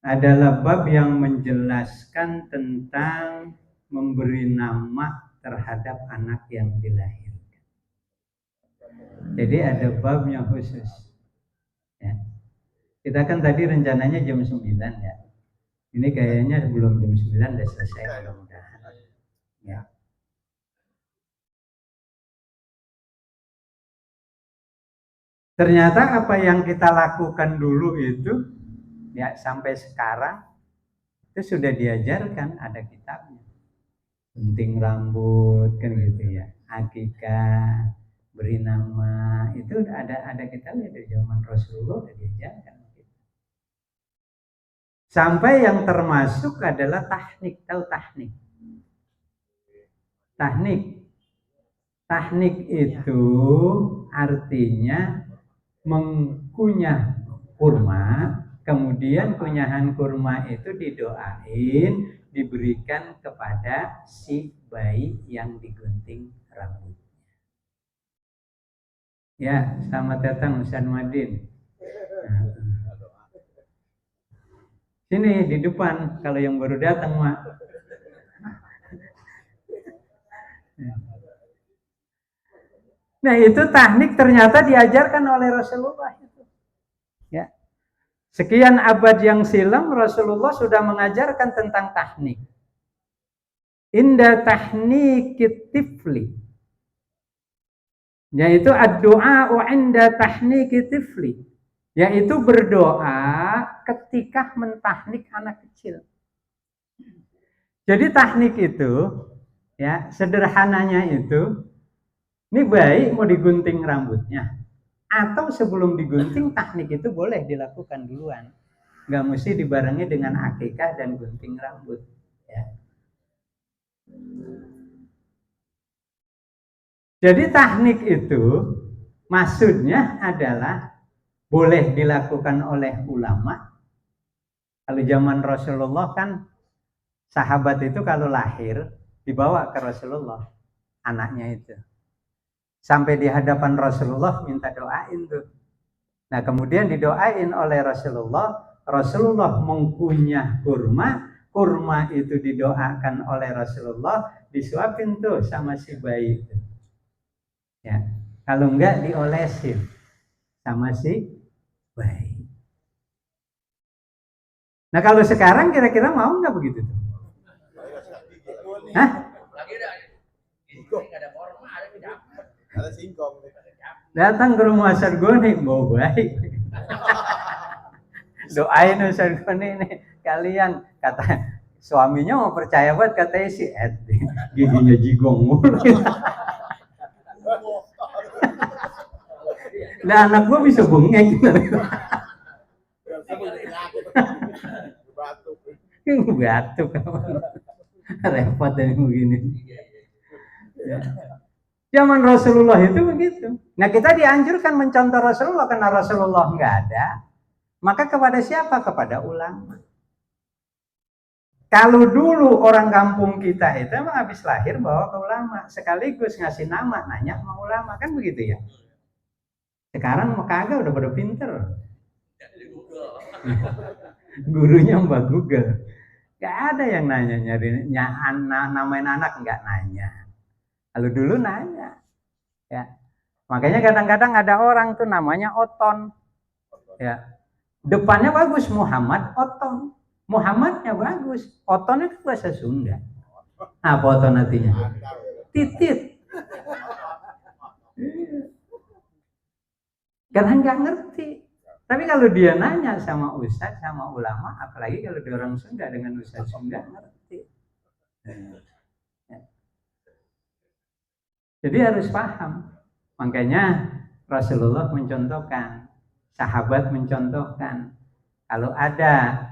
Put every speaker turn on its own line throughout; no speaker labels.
adalah bab yang menjelaskan tentang memberi nama terhadap anak yang dilahirkan. Jadi ada babnya khusus. Ya. Kita kan tadi rencananya jam 9 ya. Ini kayaknya sebelum jam 9 udah selesai mudah-mudahan. Ya. Ternyata apa yang kita lakukan dulu itu ya sampai sekarang itu sudah diajarkan, ada kitabnya. Gunting rambut kan gitu ya, akikah, beri nama, itu ada kitabnya dari zaman Rasulullah udah diajarkan. Sampai yang termasuk adalah tahnik, tahu tahnik? Tahnik itu artinya mengkunyah kurma, kemudian kunyahan kurma itu didoain, diberikan kepada si bayi yang digunting rambut. Ya, selamat datang Ustaz Madin. Sini di depan, kalau yang baru datang Mak. Nah itu teknik ternyata diajarkan oleh Rasulullah itu. Ya. Sekian abad yang silam Rasulullah sudah mengajarkan tentang teknik. Inda tahnikit tifli, yaitu ad-du'a inda tahnikit tifli, yaitu berdoa ketika mentahnik anak kecil. Jadi tahnik itu ya sederhananya itu, ini bayi mau digunting rambutnya, atau sebelum digunting tahnik itu boleh dilakukan duluan, nggak mesti dibarengi dengan akikah dan gunting rambut ya. Jadi tahnik itu maksudnya adalah boleh dilakukan oleh ulama. Kalau zaman Rasulullah kan sahabat itu kalau lahir dibawa ke Rasulullah anaknya itu, sampai di hadapan Rasulullah minta doain tuh. Nah kemudian didoain oleh Rasulullah, Rasulullah mengkunyah kurma, kurma itu didoakan oleh Rasulullah, disuapin tuh sama si bayi itu. Ya, kalau enggak diolesin sama si bayi. Nah kalau sekarang kira-kira mau nggak begitu tuh? Hah? Ada singkong. Datang ke rumah Ustaz Goni, bawa baik. Doain Ustaz Goni nih, kalian kata suaminya mau percaya banget, katanya si Ed giginya jigong mulu. Nah anak gua bisa bengek. Batuk repot dari begini. Ya. Zaman Rasulullah itu begitu. Nah kita dianjurkan mencontoh Rasulullah karena Rasulullah nggak ada. Maka kepada siapa? Kepada ulama. Kalau dulu orang kampung kita itu emang habis lahir bawa ke ulama, sekaligus ngasih nama, nanya sama ulama, kan begitu ya. Sekarang mah kagak, udah pada pinter. Gurunya Mbak Google. Gak ada yang nanya nyari namain anak, nggak nanya. Kalau dulu nanya, ya. Makanya kadang-kadang ada orang tuh namanya Oton, ya. Depannya bagus Muhammad Oton. Muhammadnya bagus, Oton itu bahasa Sunda. Apa Oton artinya? Titit. Karena nggak ngerti. Tapi kalau dia nanya sama ustadz, sama ulama, apalagi kalau dia orang Sunda dengan ustadz Sunda, ngerti. Jadi harus paham. Makanya Rasulullah mencontohkan, sahabat mencontohkan, kalau ada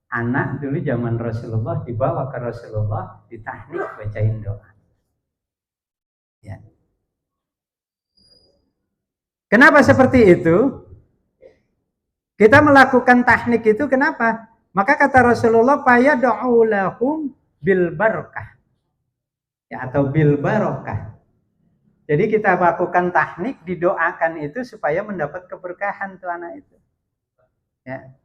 anak dulu zaman Rasulullah dibawa ke Rasulullah, ditahnik bacain doa. Ya. Kenapa seperti itu? Kita melakukan tahnik itu kenapa? Maka kata Rasulullah, fayad'u lahum bil barakah. Ya, atau bil barokah. Jadi kita lakukan tahnik, didoakan itu supaya mendapat keberkahan tuh anak itu. Ya.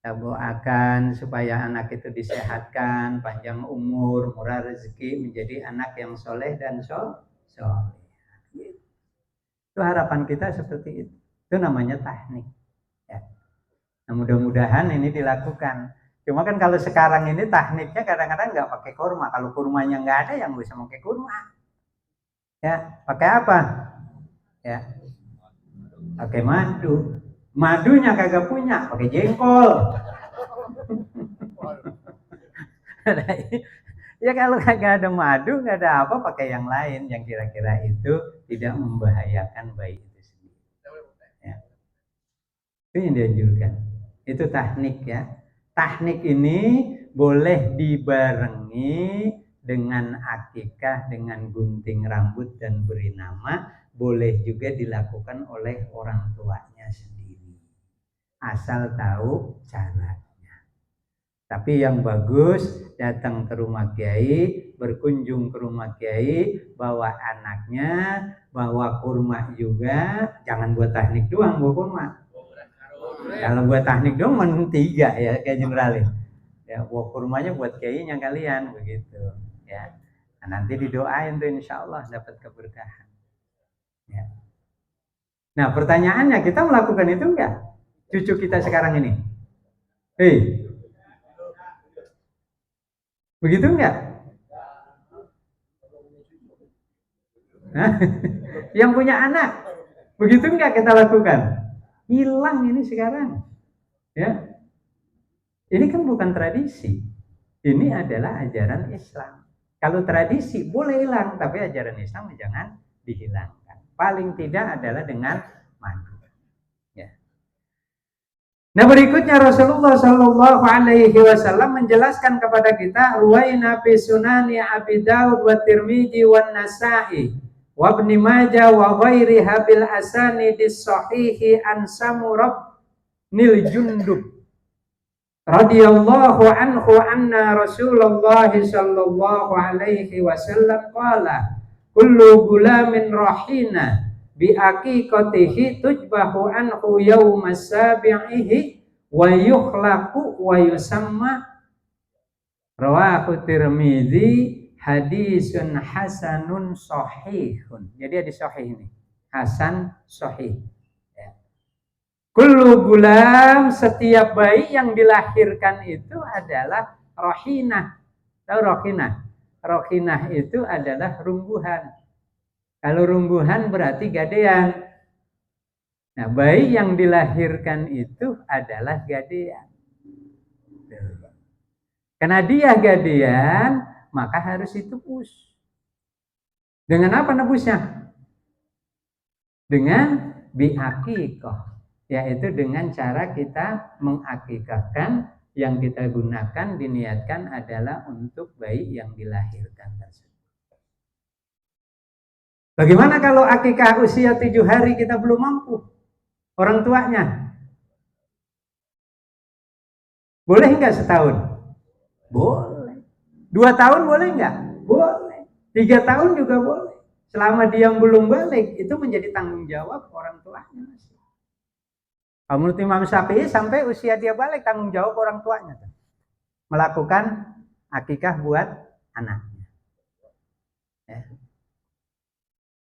Kita doakan supaya anak itu disehatkan, panjang umur, murah rezeki, menjadi anak yang soleh dan soleh. Itu harapan kita seperti itu. Itu namanya tahnik. Ya. Nah, mudah-mudahan ini dilakukan. Cuma kan kalau sekarang ini tahniknya kadang-kadang nggak pakai kurma. Kalau kurmanya nggak ada, yang bisa pakai kurma. Ya, pakai apa? Ya, pakai madu. Madunya kagak punya, pakai jengkol. Ya kalau kagak ada madu, nggak ada apa, pakai yang lain yang kira-kira itu tidak membahayakan bayi itu sendiri. Ya. Itu yang dianjurkan. Itu tahnik ya. Tahnik ini boleh dibarengi dengan akikah, dengan gunting rambut dan beri nama, boleh juga dilakukan oleh orang tuanya sendiri. Asal tahu cara. Tapi yang bagus datang ke rumah kiai, berkunjung ke rumah kiai, bawa anaknya, bawa kurma juga, jangan buat teknik doang bawa kurma. Kalau buat teknik doang men 3 ya kayak generalis. Ya, bawa kurmanya buat kiainya kalian begitu ya. Nah, nanti didoain tuh insya Allah dapat keberkahan. Ya. Nah pertanyaannya, kita melakukan itu enggak? Cucu kita sekarang ini. Hei, begitu enggak? Yang punya anak, begitu enggak kita lakukan? Hilang ini sekarang. Ya. Ini kan bukan tradisi. Ini adalah ajaran Islam. Kalau tradisi boleh hilang, tapi ajaran Islam jangan dihilangkan. Paling tidak adalah dengan madu. Ya. Nah berikutnya Rasulullah Shallallahu Alaihi Wasallam menjelaskan kepada kita ruwaina fi sunani Abi Daud wa Tirmidzi wa Nasa'i wa Ibnu Majah wa ghairi habil asani dis sahihi an Samurah nil Jundub radhiyallahu anhu anna Rasulullah Shallallahu Alaihi Wasallam qala kullu gulamin rahina bi aqiqatihi tujbahu anhu yaumas sabi'ihi wa yukhlaqu wa yusamma rawahu Tirmidzi hadisun hasanun sahihun. Jadi hadis sahih ini, hasan sahih. Ya. Kullu gulam, setiap bayi yang dilahirkan itu adalah rohinah. Tahu rohinah? Rohinah itu adalah rungguhan. Kalau rungguhan berarti gadean. Nah, bayi yang dilahirkan itu adalah gadean. Karena dia gadean, maka harus ditebus. Dengan apa nebusnya? Dengan biakikoh, yaitu dengan cara kita mengakikahkan. Yang kita gunakan, diniatkan adalah untuk bayi yang dilahirkan tersebut. Bagaimana kalau akikah usia 7 hari kita belum mampu? Orang tuanya. Boleh enggak setahun? Boleh. 2 tahun boleh enggak? Boleh. 3 tahun juga boleh. Selama dia belum balik, itu menjadi tanggung jawab orang tuanya. Menurut Imam Syafi'i sampai usia dia balik, tanggung jawab orang tuanya. Melakukan akikah buat anaknya. Ya.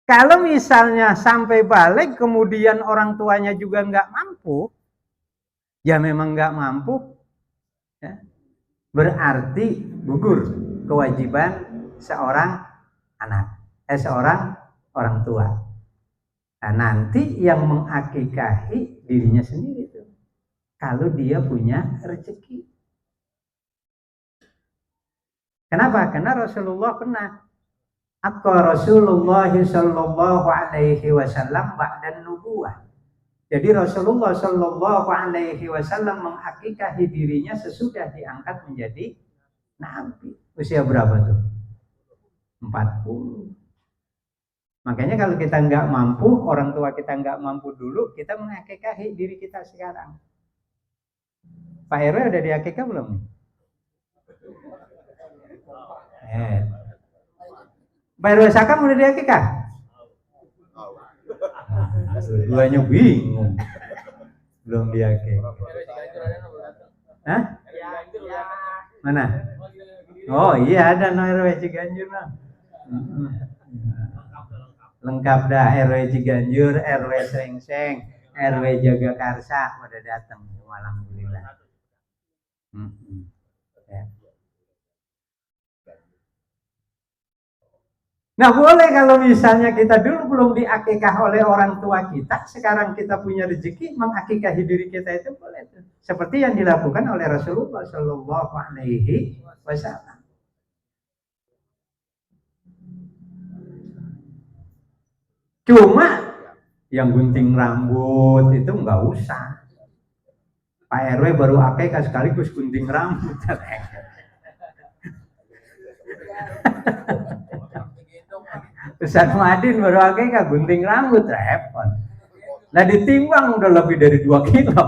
Kalau misalnya sampai balik kemudian orang tuanya juga nggak mampu, ya memang nggak mampu, ya, berarti gugur kewajiban seorang anak, seorang orang tua. Nah, nanti yang mengakikahi dirinya sendiri tuh, kalau dia punya rezeki. Kenapa? Karena Rasulullah pernah. Akka Rasulullah Sallallahu Alaihi Wasallam ba'dan nubuwah. Jadi Rasulullah Sallallahu Alaihi Wasallam mengakikahi dirinya sesudah diangkat menjadi nabi. Usia berapa tuh? 40. Makanya kalau kita nggak mampu, orang tua kita nggak mampu dulu, kita mengakikahi diri kita sekarang. Pak RW udah diakikah belum? Pak RW Sakam udah diakikah? Duanya bingung. Belum diakikah. Hah? Mana? Oh iya ada no RW Ciganjur no. Lengkap dah RW Ciganjur, RW Serengseng, RW Jagakarsa pada datang. Alhamdulillah. Ya. Nah boleh kalau misalnya kita dulu belum diakikah oleh orang tua kita, sekarang kita punya rezeki mengakikahi diri kita itu boleh. Seperti yang dilakukan oleh Rasulullah Shallallahu Alaihi Wasallam. Cuma yang gunting rambut itu nggak usah. Pak RW baru akikah sekaligus gunting rambut. Ustaz Muadin baru akikah gunting rambut repot. Nah ditimbang udah lebih dari 2 kilo.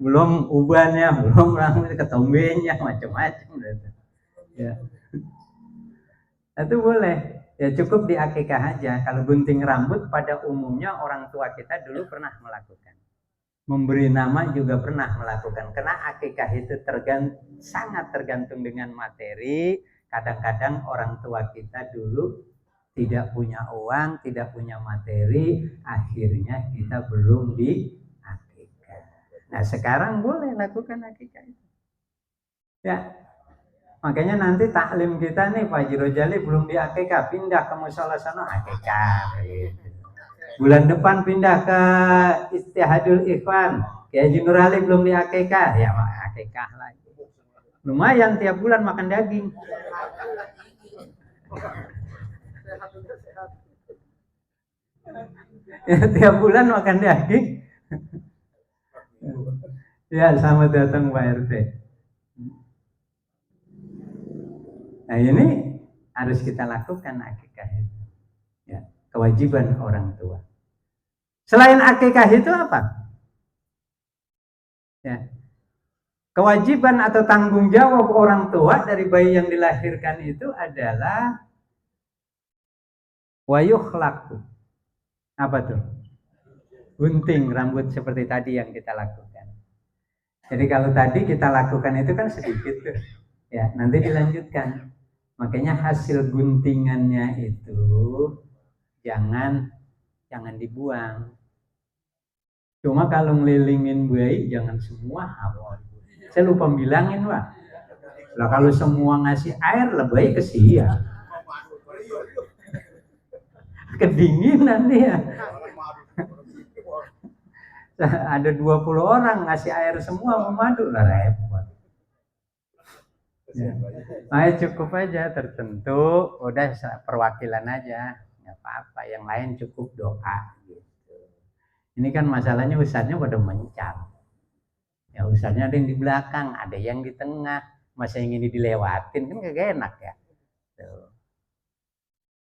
Belum ubannya, belum rambut ketombenya, macam-macam. Ya. Itu boleh. Ya cukup di akikah aja. Kalau gunting rambut pada umumnya orang tua kita dulu pernah melakukan. Memberi nama juga pernah melakukan. Karena akikah itu sangat tergantung dengan materi. Kadang-kadang orang tua kita dulu tidak punya uang, tidak punya materi, akhirnya kita belum di akikah. Nah sekarang boleh lakukan akikah itu. Ya, makanya nanti taklim kita nih Pak Haji Rojali belum di akikah, pindah ke musola sana akikah. Bulan depan pindah ke Istihadul Ikhwan, Kiai Haji Nur Ali belum di akikah, ya akikah lagi. Lumayan tiap bulan makan daging. Ya, tiap bulan makan daging. Ya, selamat datang Pak RT. Nah ini harus kita lakukan akikah itu. Ya, kewajiban orang tua. Selain akikah itu apa? Ya, kewajiban atau tanggung jawab orang tua dari bayi yang dilahirkan itu adalah wayukhlaqu. Apa tuh? Gunting rambut seperti tadi yang kita lakukan. Jadi kalau tadi kita lakukan itu kan sedikit tuh. Ya, nanti dilanjutkan. Makanya hasil guntingannya itu jangan dibuang. Cuma kalau ngelilingin bayi jangan semua habis. Saya lupa bilangin Pak. Lah kalau semua ngasih air lah bayi kesian. Kedinginan dia. Ada 20 orang ngasih air semua memadu lah repot. Ya. Nah, cukup aja tertentu, udah perwakilan aja, nggak apa-apa. Yang lain cukup doa. Gitu. Ini kan masalahnya ustadznya pada mencang. Ya ustadznya ada yang di belakang, ada yang di tengah. Masa yang ini dilewatin kan kagak enak ya. Tuh.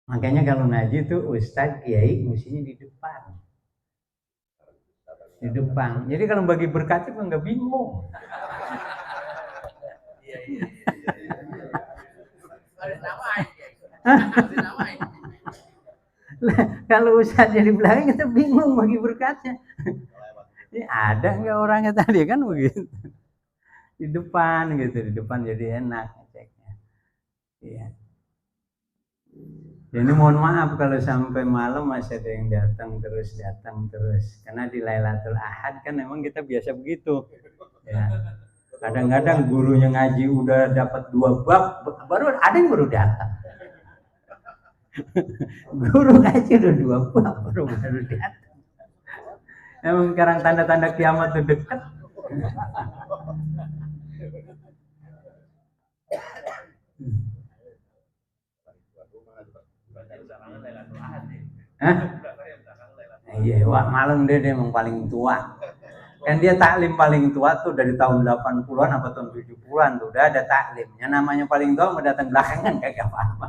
Makanya kalau ngaji tuh ustadz kiai mestinya di depan. Di depan. Jadi kalau bagi berkat itu nggak bingung. Kalau ustadz jadi belakang kita bingung bagi berkatnya. Ini ada nggak orangnya tadi kan begitu. Di depan gitu, di depan jadi enak ceknya. Iya. Jadi mohon maaf kalau sampai malam masih ada yang datang terus. Karena di Lailatul Ahad kan memang kita biasa begitu. Ya. Kadang-kadang gurunya ngaji udah dapat 2 bab, baru ada yang baru datang. Guru ngaji udah 2 bab baru datang. Emang sekarang tanda-tanda kiamat tuh dekat. Hah? Iya, wah malam dia emang paling tua. Kan dia taklim paling tua tuh dari tahun 80-an apa tahun 70-an tuh udah ada taklimnya. Namanya paling tua mau datang belakangan kagak apa-apa.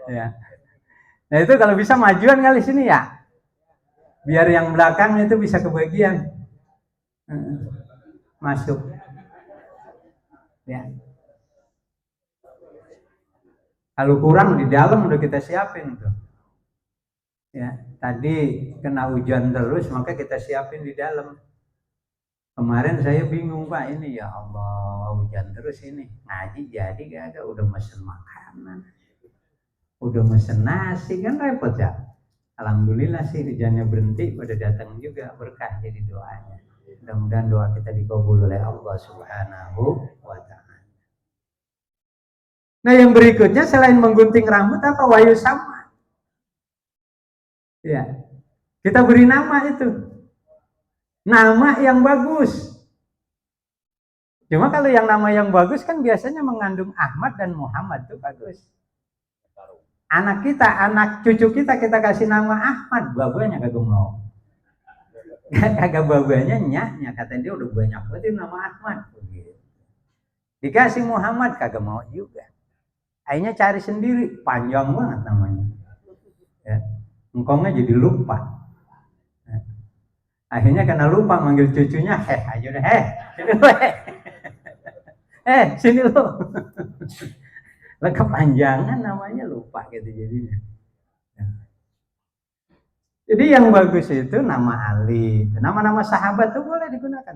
Ya. Nah itu kalau bisa majuan kali sini ya. Biar yang belakang itu bisa kebagian. Masuk. Ya. Kalau kurang di dalam udah kita siapin tuh. Ya, tadi kena hujan terus maka kita siapin di dalam. Kemarin saya bingung Pak, ini ya Allah hujan terus ini, ngaji jadi kagak, udah mesen makanan, udah mesen nasi, kan repot ya. Alhamdulillah sih hujannya berhenti, pada datang juga berkah jadi doanya. Mudah-mudahan doa kita dikabul oleh Allah Subhanahu wa Ta'ala. Nah, yang berikutnya selain menggunting rambut apa? Wahyu sama. Ya, kita beri nama itu. Nama yang bagus. Cuma kalau yang nama yang bagus kan biasanya mengandung Ahmad dan Muhammad, itu bagus. Anak kita, anak cucu kita kasih nama Ahmad, babanya kagak mau. Kagak babanya nyaknya, katanya dia udah banyak banget nama Ahmad. Dikasih Muhammad kagak mau juga. Akhirnya cari sendiri, panjang banget namanya. Ya. Engkongnya jadi lupa. Akhirnya karena lupa manggil cucunya, ayo deh, sini lo, sini lo. Lah kepanjangan namanya lupa gitu jadinya. Jadi yang bagus itu nama Ali, nama-nama sahabat tuh boleh digunakan.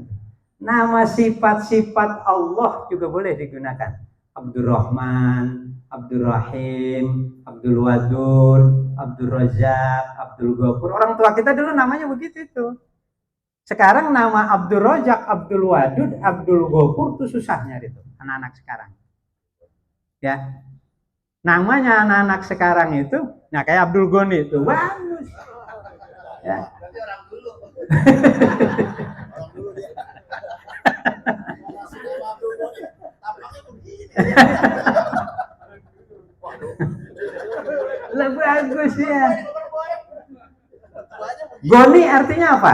Nama sifat-sifat Allah juga boleh digunakan. Abdurrahman, Abdurrahim, Abdul Wadud, Abdul Razak, Abdul Ghafur. Orang tua kita dulu namanya begitu itu. Sekarang nama Abdul Razak, Abdul Wadud, Abdul Ghafur itu susah nyari tuh anak-anak sekarang. Ya. Namanya anak-anak sekarang itu, nah kayak Abdul Ghani itu bagus. Ya. Lah bagus ya. Goni artinya apa?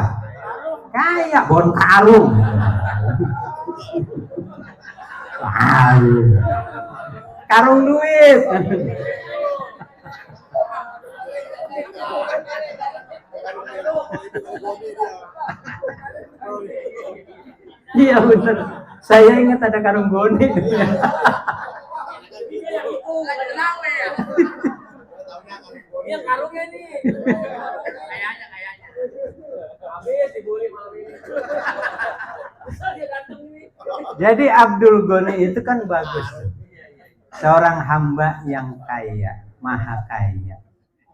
Kayak bon karung. Karung duit. Iya benar. Saya ingat ada karung goni. Iya karungnya nih. Kayaknya. Habis dibully malam ini. Jadi Abdul Ghani itu kan bagus. Seorang hamba yang kaya, maha kaya.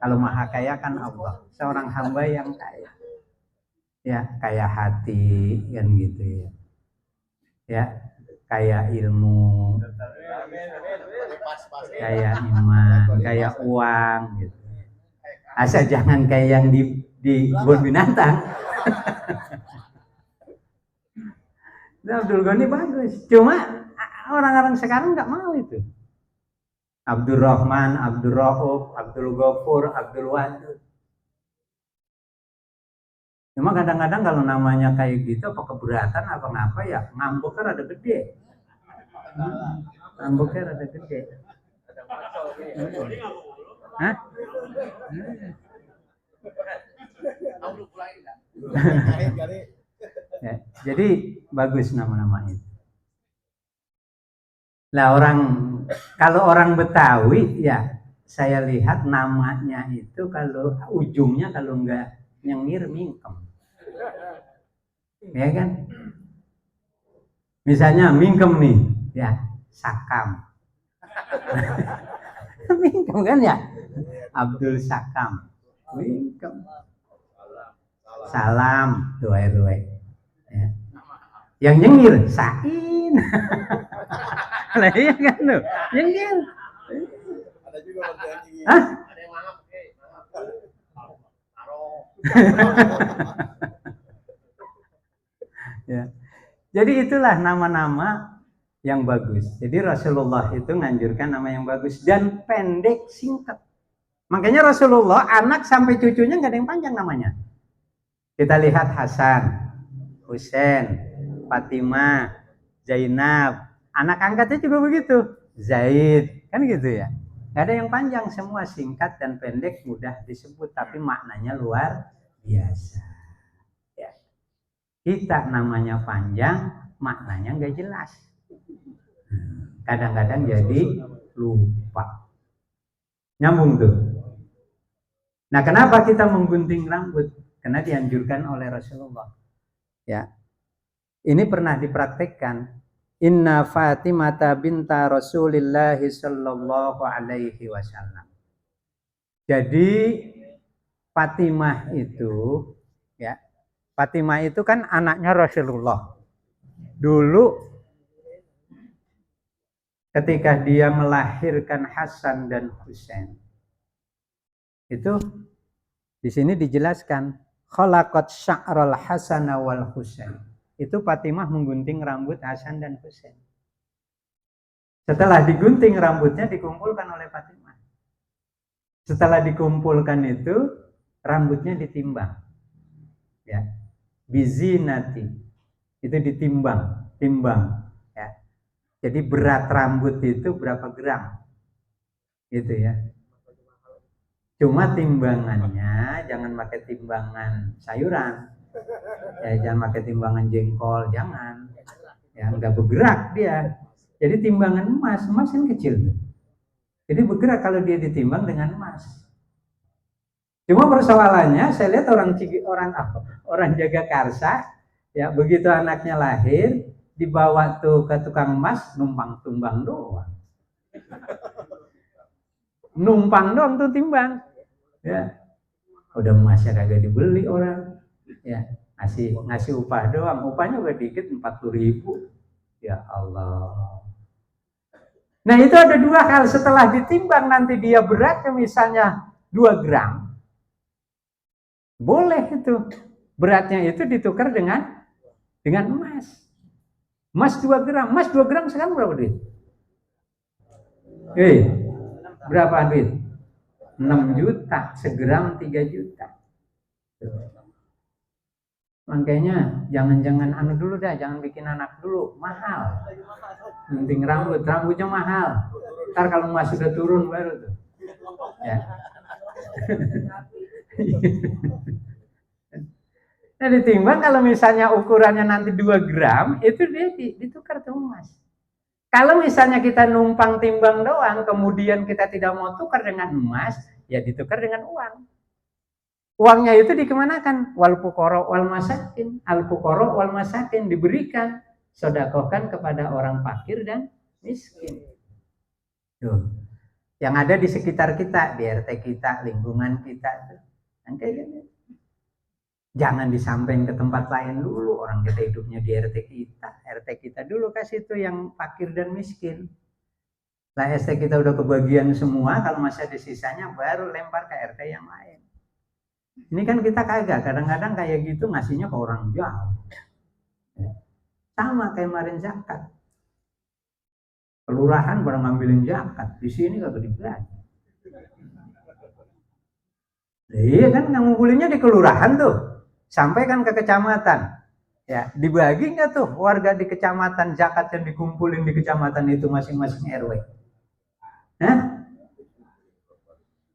Kalau maha kaya kan Allah. Seorang hamba yang kaya. Ya, kaya hati kan gitu ya. Ya, kaya ilmu. Kaya iman, kaya uang gitu. Asal jangan kayak yang di kebun binatang. Nah, Abdul Ghani bagus. Cuma orang-orang sekarang nggak mau itu. Abdul Rahman, Abdul Rauf, Abdul Ghafur, Abdul Wadud. Cuma kadang-kadang kalau namanya kayak gitu apa keberatan apa ngapa ya, ngambeknya rada gede. Ngambeknya rada gede. Hah? Ya, jadi bagus nama-nama itu. Lah kalau orang Betawi ya saya lihat namanya itu kalau ujungnya kalau enggak nyengir mingkem. Ya kan? Misalnya mingkem nih, ya Sakam. Mingkem kan ya? Abdul Sakam. Mingkem. Salam, doa. Ya. Yang nyengir Sain. Lah iya kan tuh. Nyengir. Ada juga berjanji. Hah? Ada yang mangap, ya. Jadi itulah nama-nama yang bagus. Jadi Rasulullah itu nganjurkan nama yang bagus dan pendek singkat. Makanya Rasulullah anak sampai cucunya nggak ada yang panjang namanya. Kita lihat Hasan, Husain, Fatimah, Zainab. Anak angkatnya juga begitu. Zaid, kan gitu ya. Gak ada yang panjang, semua singkat dan pendek, mudah disebut, tapi maknanya luar biasa. Ya. Kita namanya panjang, maknanya nggak jelas. Kadang-kadang jadi lupa. Nyambung tuh. Nah, kenapa kita menggunting rambut? Karena dianjurkan oleh Rasulullah. Ya. Ini pernah dipraktekkan. Inna Fatimata binta Rasulillah sallallahu alaihi wasallam. Jadi Fatimah itu, ya, Fatimah itu kan anaknya Rasulullah. Dulu ketika dia melahirkan Hasan dan Husain, itu di sini dijelaskan khalaqat sya'ral Hasan wal Husain. Itu Fatimah menggunting rambut Hasan dan Husain. Setelah digunting rambutnya dikumpulkan oleh Fatimah. Setelah dikumpulkan itu rambutnya ditimbang. Ya. Bizinati. Itu ditimbang, timbang, ya. Jadi berat rambut itu berapa gram? Gitu ya. Cuma timbangannya jangan pakai timbangan sayuran. Ya, jangan pakai timbangan jengkol, jangan. Ya, enggak bergerak dia. Jadi timbangan emas kan kecil. Jadi bergerak kalau dia ditimbang dengan emas. Cuma persoalannya saya lihat orang Jagakarsa, ya begitu anaknya lahir dibawa tuh ke tukang emas numpang tumbang doang. Numpang doang tuh timbang. Ya. Udah emasnya kagak dibeli orang. Ya, ngasih upah doang. Upahnya udah dikit 40.000. Ya Allah. Nah, itu ada dua hal, setelah ditimbang nanti dia beratnya misalnya 2 gram. Boleh itu. Beratnya itu ditukar dengan emas. Emas 2 gram. Emas 2 gram sekarang berapa duit? Berapa duit? 6 juta. Segram 3 juta. Makanya jangan dulu dah, jangan bikin anak dulu, mahal. Penting rambutnya mahal. Ntar kalau emas sudah turun baru tuh. Ya. Nah, ditimbang kalau misalnya ukurannya nanti 2 gram, itu dia ditukar tuh emas. Kalau misalnya kita numpang timbang doang, kemudian kita tidak mau tukar dengan emas, ya ditukar dengan uang. Uangnya itu dikemanakan? Wal fuqara wal masakin. Al fuqara wal masakin diberikan, sedekahkan kepada orang fakir dan miskin. Tuh. Yang ada di sekitar kita, di RT kita, lingkungan kita tuh. Kayak gitu. Jangan disampaikan ke tempat lain dulu, orang kita hidupnya di RT kita dulu kasih itu yang fakir dan miskin. Lah RT kita udah kebagian semua, kalau masih ada sisanya baru lempar ke RT yang lain. Ini kan kita kagak, kadang-kadang kayak gitu ngasihnya ke orang jauh. Sama kayak kemarin zakat. Kelurahan barang ngambilin zakat, di sini kagak dibagi. Iya kan ngumpulinnya di kelurahan tuh. Sampaikan ke kecamatan, ya dibagi nggak tuh warga di kecamatan zakat yang dikumpulin di kecamatan itu masing-masing RW? Hah?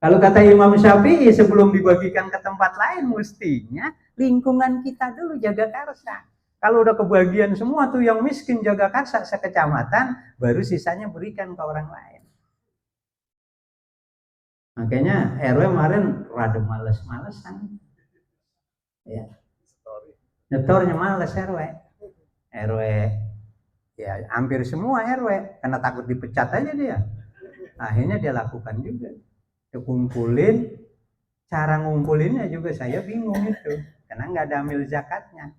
Kalau kata Imam Syafi'i sebelum dibagikan ke tempat lain mestinya lingkungan kita dulu Jagakarsa. Kalau udah kebagian semua tuh yang miskin Jagakarsa sekecamatan, baru sisanya berikan ke orang lain. Makanya RW kemarin rada males-malesan. Ya. Nyetornya males RW ya hampir semua RW karena takut dipecat aja dia. Akhirnya dia lakukan juga. Dia kumpulin, cara ngumpulinnya juga saya bingung itu karena nggak ada amil zakatnya.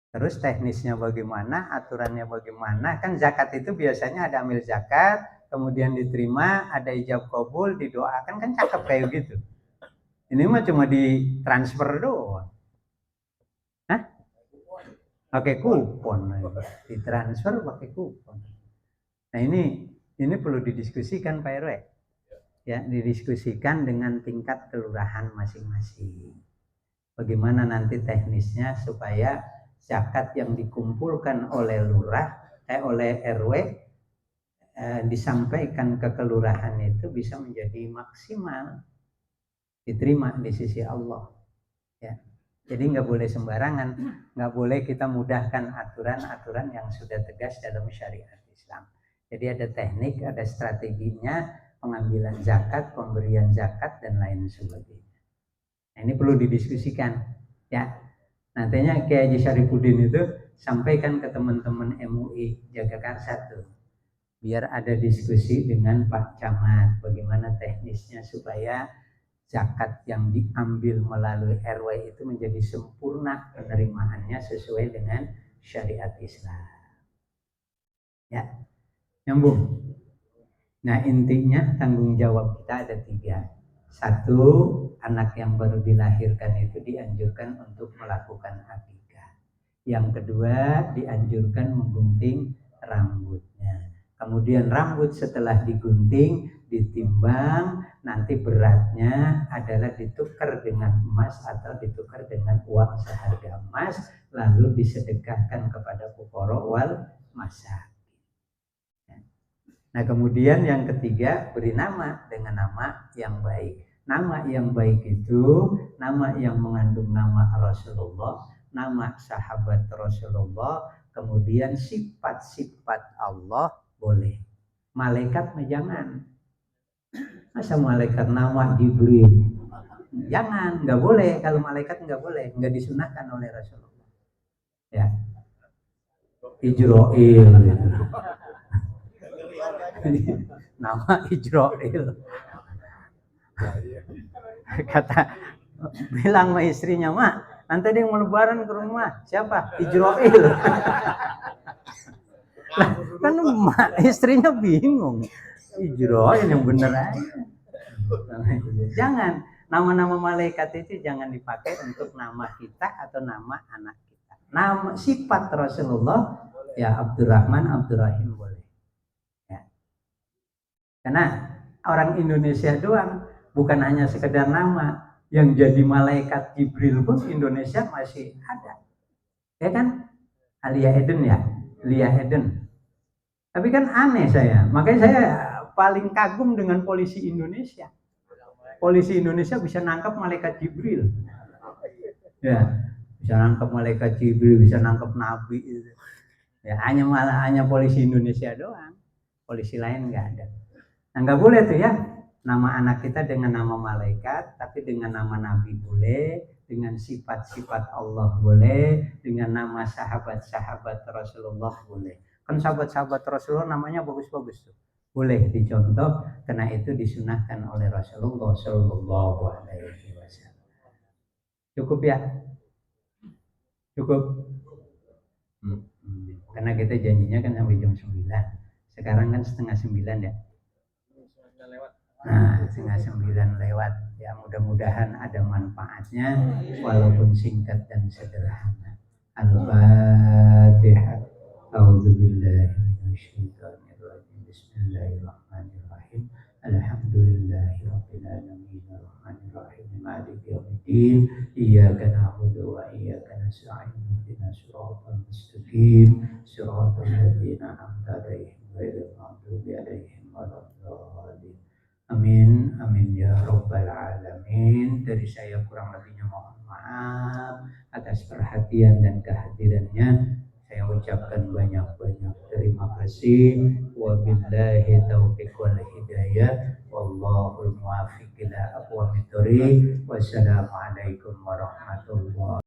Terus teknisnya bagaimana, aturannya bagaimana? Kan zakat itu biasanya ada amil zakat, kemudian diterima, ada ijab kabul, didoakan, kan cakep kayak gitu. Ini mah cuma ditransfer doang. Hah? Pakai kupon, ditransfer pakai kupon. Nah ini perlu didiskusikan Pak RW, ya didiskusikan dengan tingkat kelurahan masing-masing. Bagaimana nanti teknisnya supaya zakat yang dikumpulkan oleh oleh RW disampaikan ke kelurahan itu bisa menjadi maksimal, diterima di sisi Allah. Ya. Jadi nggak boleh sembarangan, nggak boleh kita mudahkan aturan-aturan yang sudah tegas dalam syariat Islam. Jadi ada teknik, ada strateginya pengambilan zakat, pemberian zakat dan lain sebagainya. Nah, ini perlu didiskusikan, ya. Nantinya Kiai Haji Syarifuddin itu sampaikan ke teman-teman MUI Jagakarsa tuh, biar ada diskusi dengan Pak Camat bagaimana teknisnya supaya zakat yang diambil melalui RW itu menjadi sempurna penerimaannya sesuai dengan syariat Islam. Ya, nyambung. Nah, intinya tanggung jawab kita ada 3. 1, anak yang baru dilahirkan itu dianjurkan untuk melakukan akikah. Yang kedua, dianjurkan menggunting rambutnya. Kemudian rambut setelah digunting, ditimbang, nanti beratnya adalah ditukar dengan emas atau ditukar dengan uang seharga emas, lalu disedekahkan kepada fuqara wal masakin. Nah, kemudian yang ketiga, beri nama dengan nama yang baik. Nama yang baik itu nama yang mengandung nama Rasulullah, nama sahabat Rasulullah, kemudian sifat-sifat Allah boleh. Malaikat jangan. Masa malaikat nama Jibril? Jangan, nggak boleh. Kalau malaikat nggak boleh, nggak disunahkan oleh Rasulullah. Ya, Ijroil gitu. Nama Ijroil. Kata bilang sama istrinya, "Mak, nanti dia mau lebaran ke rumah. Siapa? Ijroil." Kan mak istrinya bingung. Ijroil yang bener aja. Jangan, nama-nama malaikat itu jangan dipakai untuk nama kita atau nama anak kita. Nama sifat Rasulullah ya Abdurrahman, Abdurrahim boleh. Ya. Karena orang Indonesia doang, bukan hanya sekedar nama, yang jadi malaikat Jibril pun Indonesia masih ada. Ya kan? Alia Eden ya, Lia Eden. Tapi kan aneh saya, makanya saya paling kagum dengan polisi Indonesia. Polisi Indonesia bisa nangkap malaikat Jibril. Ya, bisa nangkap malaikat Jibril, bisa nangkap nabi itu. Ya, hanya polisi Indonesia doang. Polisi lain nggak ada. Nah, nggak boleh tuh ya, nama anak kita dengan nama malaikat, tapi dengan nama nabi boleh, dengan sifat-sifat Allah boleh, dengan nama sahabat-sahabat Rasulullah boleh. Kan sahabat-sahabat Rasulullah namanya bagus-bagus tuh. Boleh dicontoh, karena itu disunahkan oleh Rasulullah Shallallahu Alaihi Wasallam. Cukup ya? Cukup. Karena kita janjinya kan sampai jam 9. Sekarang kan 8:30 ya. Nah, 8:30 lewat. Ya, mudah-mudahan ada manfaatnya walaupun singkat dan sederhana. Al-Fatihah. A'udzubillahi minasyaitonir rajim. Bismillahirrahmanirrahim. Alhamdulillahirabbil alamin arrahmanir rahim maliki yaumiddin. Iyyaka na'budu wa iyyaka nasta'in. Ihdinas siratal mustaqim. Siratal ladzina an'amta 'alaihim ghairil maghdubi 'alaihim waladdallin. Amin, amin ya Rabbal Alamin. Dari saya kurang lebihnya mohon maaf atas perhatian dan kehadirannya. Saya ucapkan banyak-banyak terima kasih. Wabillahi taufiq wal hidayah. Wallahul muwaffiq ila aqwamit thoriq. Wassalamualaikum warahmatullahi